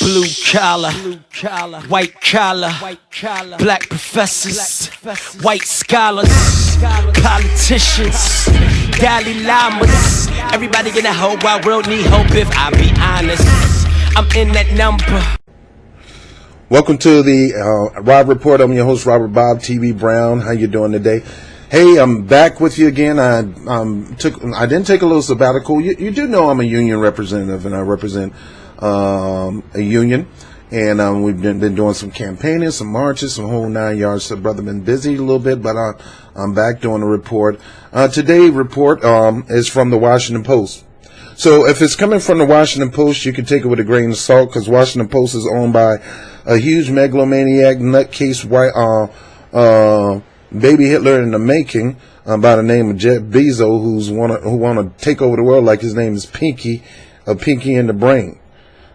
Blue collar, white collar, black professors, white scholars, politicians, Dalai Lamas. Everybody in the whole wide world need hope if I be honest. I'm in that number. Welcome to the Rob Report. I'm your host, Robert Bob TV Brown. How you doing today? Hey, I'm back with you again. I didn't take a little sabbatical. You do know I'm a union representative, and I represent a union. And we've been doing some campaigning, some marches, some whole 9 yards. So, brother, been busy a little bit, but I'm back doing a report. Today's report is from the Washington Post. So if it's coming from the Washington Post, you can take it with a grain of salt, because Washington Post is owned by a huge megalomaniac, nutcase, white baby Hitler in the making, by the name of Jeff Bezos, who want to take over the world like his name is Pinky, a Pinky in the brain.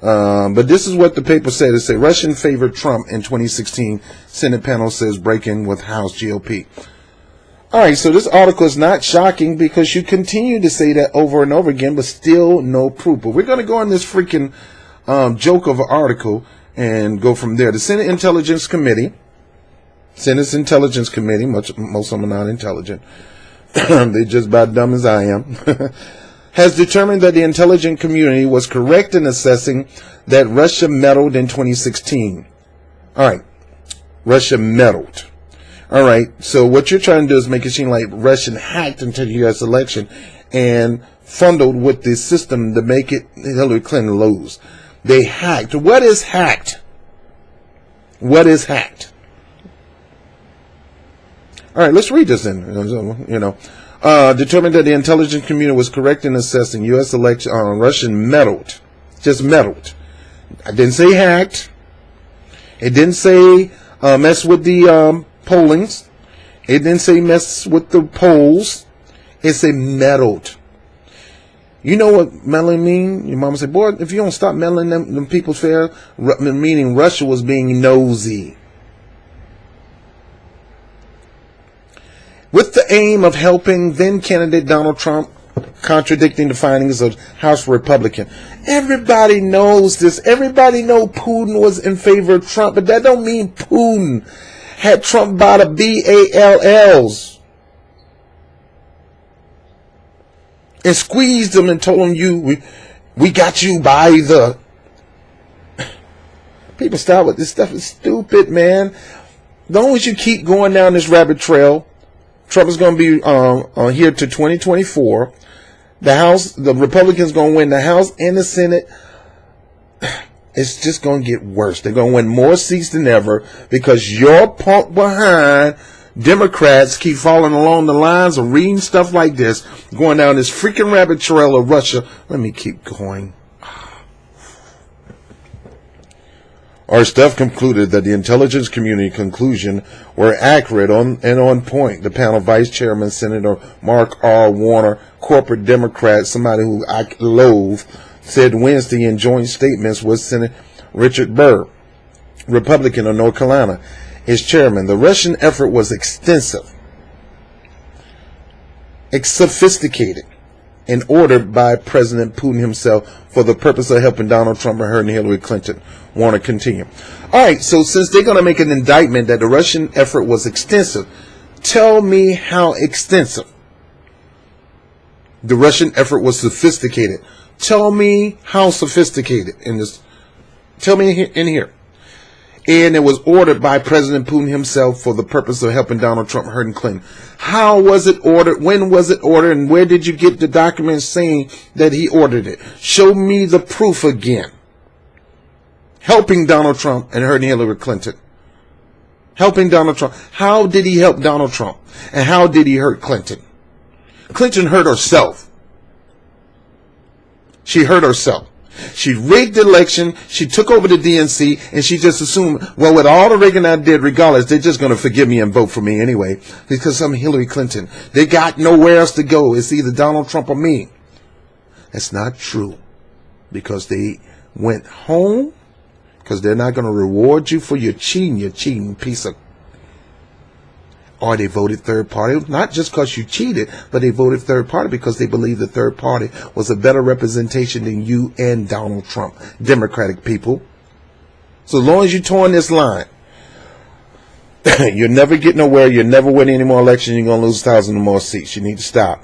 But this is what the paper said. It said Russian favored Trump in 2016. Senate panel says break-in with House GOP. All right, so this article is not shocking because you continue to say that over and over again, but still no proof. But we're going to go on this freaking joke of an article and go from there. The Senate Intelligence Committee, most of them are not intelligent. They're just about dumb as I am. Has determined that the intelligence community was correct in assessing that Russia meddled in 2016. All right, Russia meddled. All right, so what you're trying to do is make it seem like Russia hacked into the U.S. election and fondled with the system to make it Hillary Clinton lose. They hacked. What is hacked? What is hacked? All right, let's read this then. Determined that the intelligence community was correct in assessing U.S. election. Russian meddled. Just meddled. I didn't say hacked. It didn't say mess with the pollings. It didn't say mess with the polls. It said meddled. You know what meddling mean? Your mama said, boy, if you don't stop meddling them people's fair, meaning Russia was being nosy. With the aim of helping then candidate Donald Trump, contradicting the findings of House Republican. Everybody knows this. Everybody know Putin was in favor of Trump, but that don't mean Putin had Trump by the BALLs and squeezed them and told them we got you by the. People stop with this stuff. It's stupid, man. As long as you keep going down this rabbit trail, Trump is going to be here to 2024. The Republicans going to win the House and the Senate. It's just going to get worse. They're going to win more seats than ever because your punk behind Democrats keep falling along the lines of reading stuff like this, going down this freaking rabbit trail of Russia. Let me keep going. Our staff concluded that the intelligence community conclusion were accurate and on point. The panel vice chairman, Senator Mark R. Warner, corporate Democrat, somebody who I loathe, said Wednesday in joint statements with Senator Richard Burr, Republican of North Carolina, his chairman. The Russian effort was extensive, sophisticated, and ordered by President Putin himself for the purpose of helping Donald Trump and hurting Hillary Clinton. Want to continue. All right, so since they're going to make an indictment that the Russian effort was extensive, tell me how extensive. The Russian effort was sophisticated. Tell me how sophisticated in this. Tell me in here. And it was ordered by President Putin himself for the purpose of helping Donald Trump hurting Clinton. How was it ordered? When was it ordered? And where did you get the documents saying that he ordered it? Show me the proof again. Helping Donald Trump and hurting Hillary Clinton. Helping Donald Trump. How did he help Donald Trump? And how did he hurt Clinton? Clinton hurt herself. She hurt herself. She rigged the election. She took over the DNC, and she just assumed, well, with all the rigging I did, regardless, they're just going to forgive me and vote for me anyway because I'm Hillary Clinton. They got nowhere else to go. It's either Donald Trump or me. That's not true because they went home because they're not going to reward you for your cheating piece of. Or they voted third party, not just because you cheated, but they voted third party because they believed the third party was a better representation than you and Donald Trump. Democratic people. So as long as you're towing this line, you'll never get nowhere. You'll never win any more elections. You're going to lose 1,000 or more seats. You need to stop.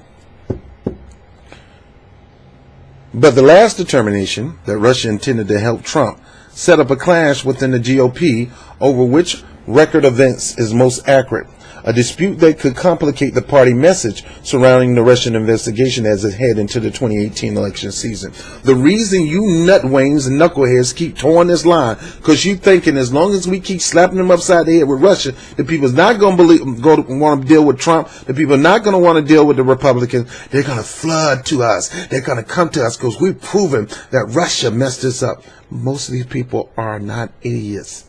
But the last determination that Russia intended to help Trump set up a clash within the GOP over which record events is most accurate, a dispute that could complicate the party message surrounding the Russian investigation as it head into the 2018 election season. The reason you nutwings and knuckleheads keep towing this line, because you thinking as long as we keep slapping them upside the head with Russia, the people's not going to want to deal with Trump. The people are not going to want to deal with the Republicans. They're going to flood to us. They're going to come to us because we've proven that Russia messed us up. Most of these people are not idiots.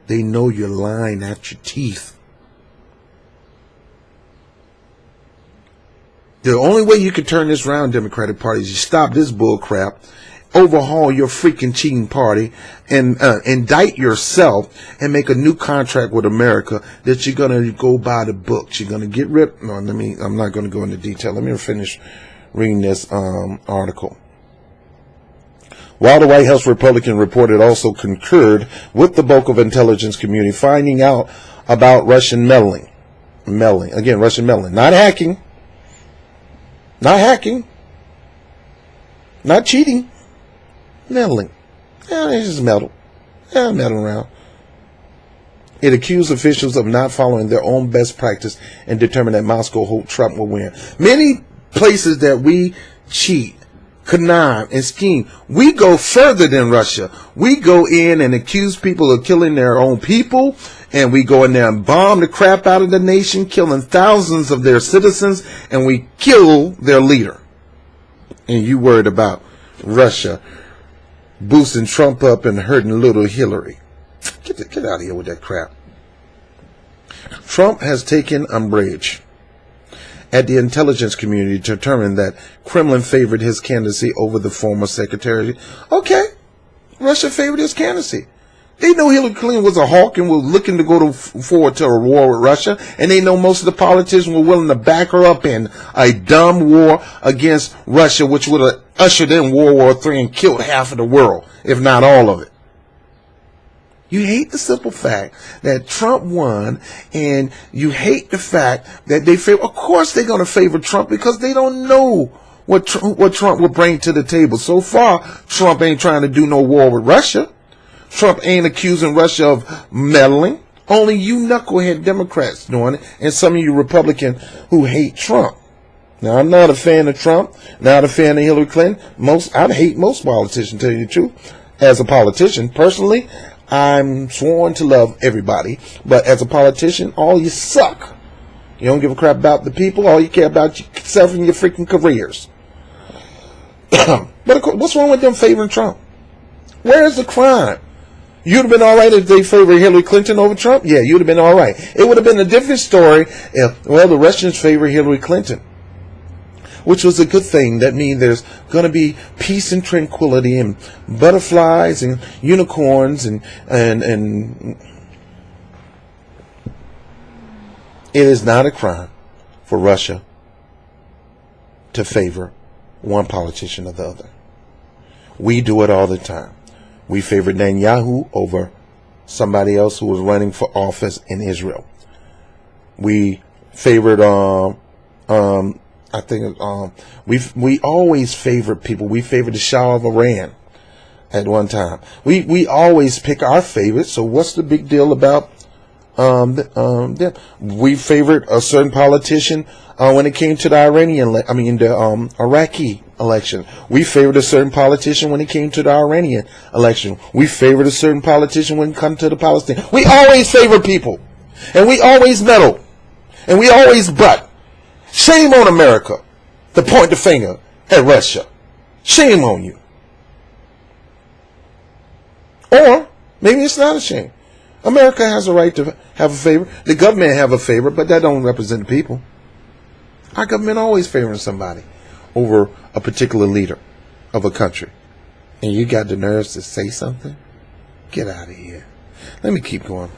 They know you're lying at your teeth. The only way you can turn this around, Democratic Party, is you stop this bull crap, overhaul your freaking cheating party, and indict yourself and make a new contract with America that you're going to go by the books. You're going to get rid. No, I'm not going to go into detail. Let me finish reading this article. While the White House Republican report also concurred with the bulk of intelligence community finding out about Russian meddling. Again, Russian meddling. Not hacking. Not hacking. Not cheating. Meddling. Yeah, they just meddle. Yeah, meddling around. It accused officials of not following their own best practice and determined that Moscow hoped Trump will win. Many places that we cheat, connive, and scheme, we go further than Russia. We go in and accuse people of killing their own people, and we go in there and bomb the crap out of the nation, killing thousands of their citizens, and we kill their leader. And you worried about Russia boosting Trump up and hurting little Hillary. Get out of here with that crap. Trump has taken umbrage at the intelligence community to determine that Kremlin favored his candidacy over the former secretary. Okay, Russia favored his candidacy. They know Hillary Clinton was a hawk and was looking to go forward to a war with Russia, and they know most of the politicians were willing to back her up in a dumb war against Russia, which would have ushered in World War III and killed half of the world, if not all of it. You hate the simple fact that Trump won, and you hate the fact that they favor. Of course they're going to favor Trump because they don't know what Trump will bring to the table. So far, Trump ain't trying to do no war with Russia. Trump ain't accusing Russia of meddling. Only you knucklehead Democrats doing it, and some of you Republicans who hate Trump. Now, I'm not a fan of Trump, not a fan of Hillary Clinton. I hate most politicians, to tell you the truth. As a politician, personally, I'm sworn to love everybody. But as a politician, all you suck. You don't give a crap about the people. All you care about yourself and your freaking careers. But of course, what's wrong with them favoring Trump? Where's the crime? You'd have been all right if they favored Hillary Clinton over Trump? Yeah, you'd have been all right. It would have been a different story if, well, the Russians favor Hillary Clinton, which was a good thing. That means there's going to be peace and tranquility and butterflies and unicorns and it is not a crime for Russia to favor one politician or the other. We do it all the time. We favored Netanyahu over somebody else who was running for office in Israel. We favored we always favored people. We favored the Shah of Iran at one time. We always pick our favorites. So what's the big deal about them? We favored a certain politician when it came to the Iraqi election. We favored a certain politician when it came to the Iranian election. We favored a certain politician when it comes to the Palestinian. We always favor people, and we always meddle, and we always butt. Shame on America to point the finger at Russia. Shame on you. Or maybe it's not a shame. America has a right to have a favor. The government have a favor, but that don't represent the people. Our government always favoring somebody over a particular leader of a country. And you got the nerves to say something? Get out of here. Let me keep going.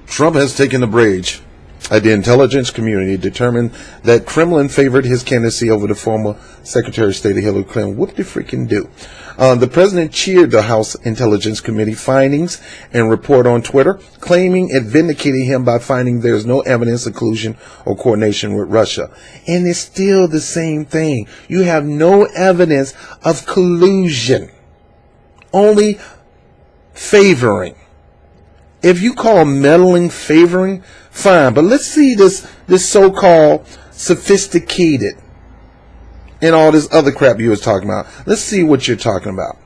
Trump has taken the bridge The intelligence community determined that Kremlin favored his candidacy over the former Secretary of State Hillary Clinton. What did they freaking do? The president cheered the House Intelligence Committee findings and report on Twitter, claiming it vindicated him by finding there's no evidence of collusion or coordination with Russia. And it's still the same thing. You have no evidence of collusion, only favoring. If you call meddling favoring, fine. But let's see this so-called sophisticated and all this other crap you was talking about. Let's see what you're talking about.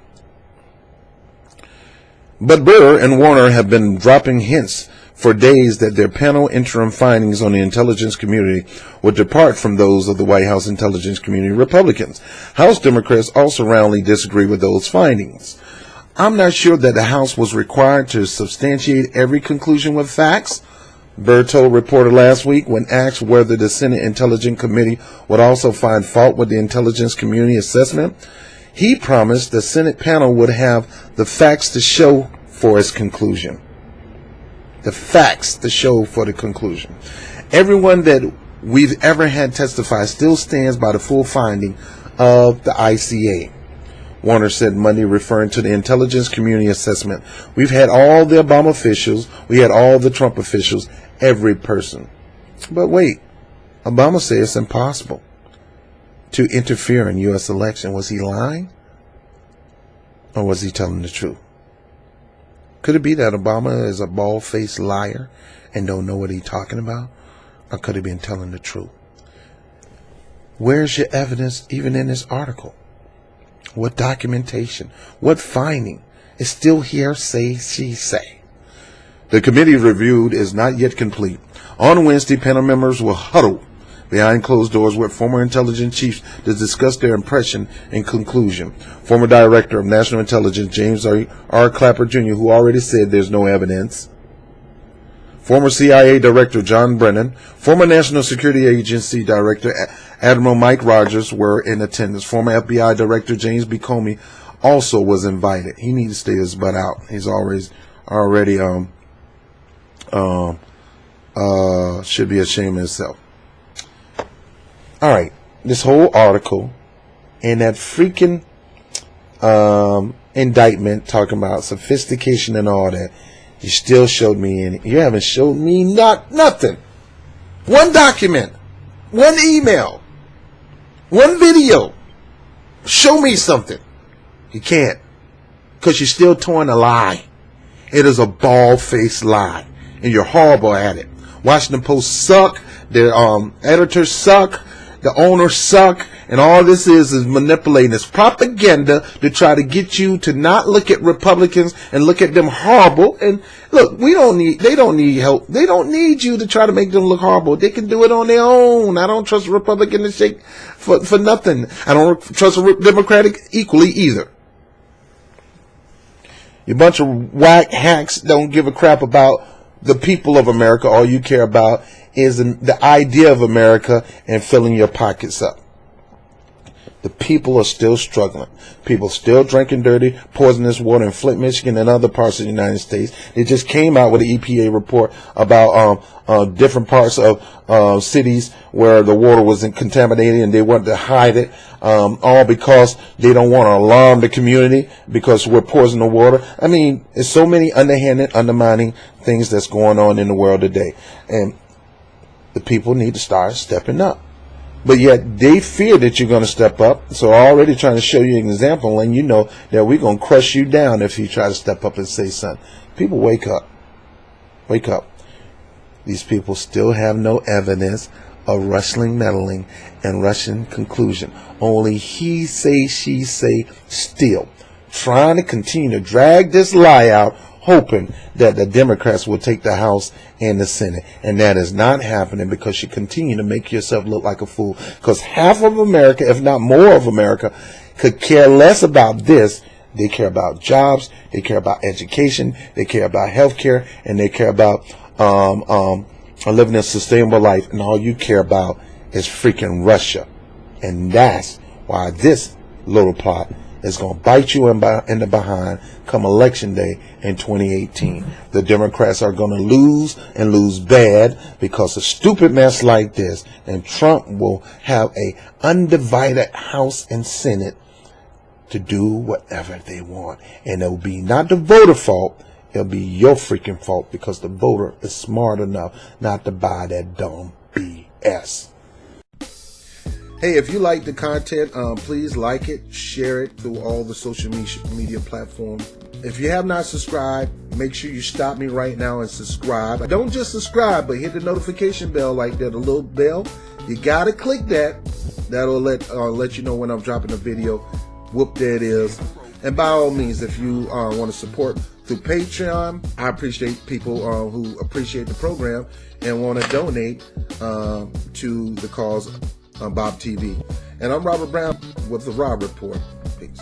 But Burr and Warner have been dropping hints for days that their panel interim findings on the intelligence community would depart from those of the White House intelligence community Republicans. House Democrats also roundly disagree with those findings. I'm not sure that the House was required to substantiate every conclusion with facts, Burr told reporter last week when asked whether the Senate Intelligence Committee would also find fault with the intelligence community assessment. He promised the Senate panel would have the facts to show for its conclusion. The facts to show for the conclusion. Everyone that we've ever had testify still stands by the full finding of the ICA. Warner said Monday, referring to the intelligence community assessment. We've had all the Obama officials. We had all the Trump officials, every person. But wait, Obama said it's impossible to interfere in U.S. election. Was he lying? Or was he telling the truth? Could it be that Obama is a bald-faced liar and don't know what he's talking about? Or could he been telling the truth? Where's your evidence even in this article? What documentation? What finding? It's still hearsay, she say. The committee reviewed is not yet complete. On Wednesday, panel members will huddle behind closed doors with former intelligence chiefs to discuss their impression and conclusion. Former Director of National Intelligence James R. Clapper Jr., who already said there's no evidence. Former CIA Director John Brennan, former National Security Agency Director Admiral Mike Rogers were in attendance. Former FBI Director James B. Comey also was invited. He needs to stay his butt out. He's already should be ashamed of himself. All right, this whole article and that freaking indictment talking about sophistication and all that. You still showed me any. You haven't showed me nothing. One document, one email, one video. Show me something. You can't, because you're still towing a lie. It is a bald-faced lie, and you're horrible at it. Washington Post suck. Their editors suck. The owners suck. And all this is manipulating. It's propaganda to try to get you to not look at Republicans and look at them horrible. And look, they don't need help. They don't need you to try to make them look horrible. They can do it on their own. I don't trust a Republican to shake for nothing. I don't trust a Democratic equally either. You bunch of whack hacks don't give a crap about the people of America. All you care about is the idea of America and filling your pockets up. The people are still struggling. People still drinking dirty, poisonous water in Flint, Michigan, and other parts of the United States. They just came out with an EPA report about different parts of cities where the water wasn't contaminated, and they wanted to hide it, all because they don't want to alarm the community because we're poisoning the water. I mean, there's so many underhanded, undermining things that's going on in the world today, and the people need to start stepping up. But yet they fear that you're going to step up. So already trying to show you an example, and you know that we're going to crush you down if you try to step up and say something. People, wake up. Wake up. These people still have no evidence of Russian meddling and Russian conclusion. Only he say, she say, still trying to continue to drag this lie out, hoping that the Democrats will take the House and the Senate. And that is not happening because you continue to make yourself look like a fool. Because half of America, if not more of America, could care less about this. They care about jobs, they care about education, they care about health care, and they care about living a sustainable life. And all you care about is freaking Russia. And that's why this little plot is going to bite you in the behind come election day in 2018. The Democrats are going to lose and lose bad because a stupid mess like this, and Trump will have a undivided House and Senate to do whatever they want. And it will be not the voter fault, it'll be your freaking fault because the voter is smart enough not to buy that dumb BS. Hey, if you like the content, please like it, share it through all the social media platforms. If you have not subscribed, make sure you stop me right now and subscribe. Don't just subscribe, but hit the notification bell like that, a little bell. You gotta click that. That'll let you know when I'm dropping a video. Whoop, there it is. And by all means, if you want to support through Patreon, I appreciate people who appreciate the program and want to donate to the cause on Bob TV. And I'm Robert Brown with the Rob Report. Peace.